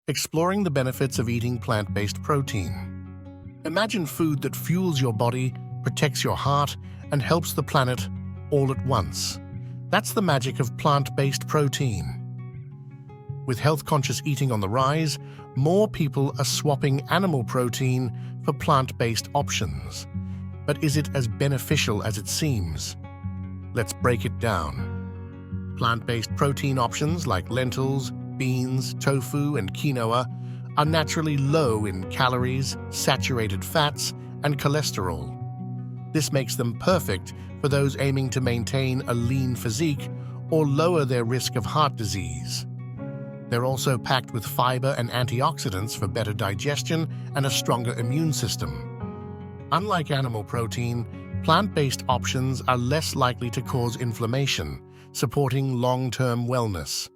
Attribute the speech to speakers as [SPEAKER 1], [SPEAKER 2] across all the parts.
[SPEAKER 1] exploring the benefits of eating plant-based protein. Imagine food that fuels your body, protects your heart, and helps the planet all at once. That's the magic of plant-based protein. With health-conscious eating on the rise, more people are swapping animal protein for plant-based options. But is it as beneficial as it seems? Let's break it down. Plant-based protein options like lentils, beans, tofu, and quinoa are naturally low in calories, saturated fats, and cholesterol. This makes them perfect for those aiming to maintain a lean physique or lower their risk of heart disease. They're also packed with fiber and antioxidants for better digestion and a stronger immune system. Unlike animal protein, plant-based options are less likely to cause inflammation, supporting long-term wellness.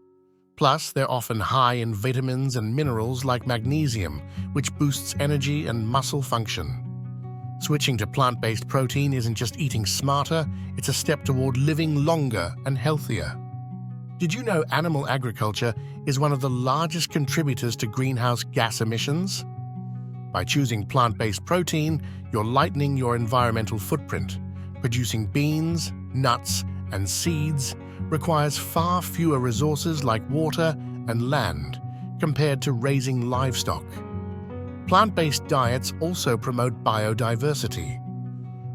[SPEAKER 1] Plus, they're often high in vitamins and minerals like magnesium, which boosts energy and muscle function. Switching to plant-based protein isn't just eating smarter, it's a step toward living longer and healthier. Did you know animal agriculture is one of the largest contributors to greenhouse gas emissions? By choosing plant-based protein, you're lightening your environmental footprint. Producing beans, nuts, and seeds requires far fewer resources like water and land compared to raising livestock. Plant-based diets also promote biodiversity.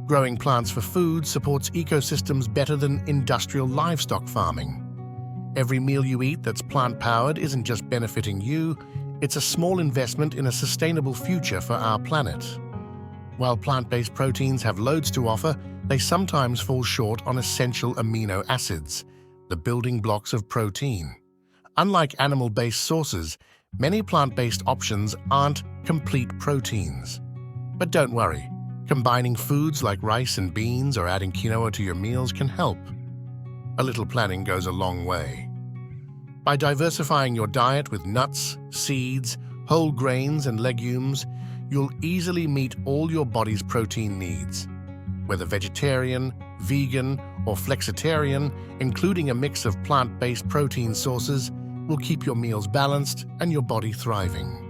[SPEAKER 1] Growing plants for food supports ecosystems better than industrial livestock farming. Every meal you eat that's plant-powered isn't just benefiting you, it's a small investment in a sustainable future for our planet. While plant-based proteins have loads to offer, they sometimes fall short on essential amino acids, the building blocks of protein. Unlike animal-based sources, many plant-based options aren't complete proteins. But don't worry, combining foods like rice and beans or adding quinoa to your meals can help. A little planning goes a long way. By diversifying your diet with nuts, seeds, whole grains, and legumes, you'll easily meet all your body's protein needs. Whether vegetarian, vegan, or flexitarian, including a mix of plant-based protein sources will keep your meals balanced and your body thriving.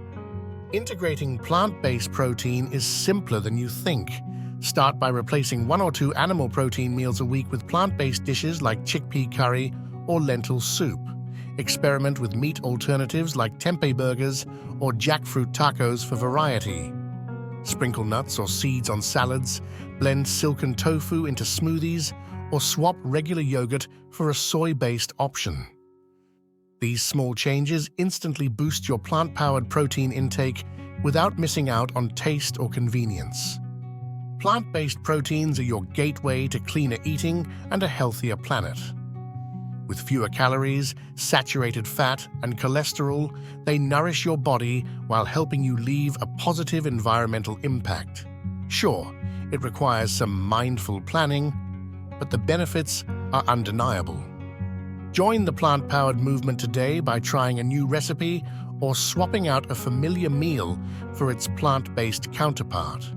[SPEAKER 1] Integrating plant-based protein is simpler than you think. Start by replacing 1 or 2 animal protein meals a week with plant-based dishes like chickpea curry or lentil soup. Experiment with meat alternatives like tempeh burgers or jackfruit tacos for variety. Sprinkle nuts or seeds on salads, blend silken tofu into smoothies, or swap regular yogurt for a soy-based option. These small changes instantly boost your plant-powered protein intake without missing out on taste or convenience. Plant-based proteins are your gateway to cleaner eating and a healthier planet. With fewer calories, saturated fat, and cholesterol, they nourish your body while helping you leave a positive environmental impact. Sure, it requires some mindful planning, but the benefits are undeniable. Join the plant-powered movement today by trying a new recipe or swapping out a familiar meal for its plant-based counterpart.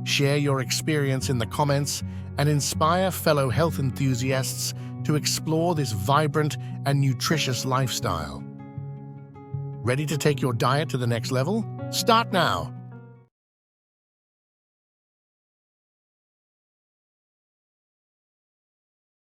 [SPEAKER 1] Share your experience in the comments and inspire fellow health enthusiasts to explore this vibrant and nutritious lifestyle. Ready to take your diet to the next level? Start now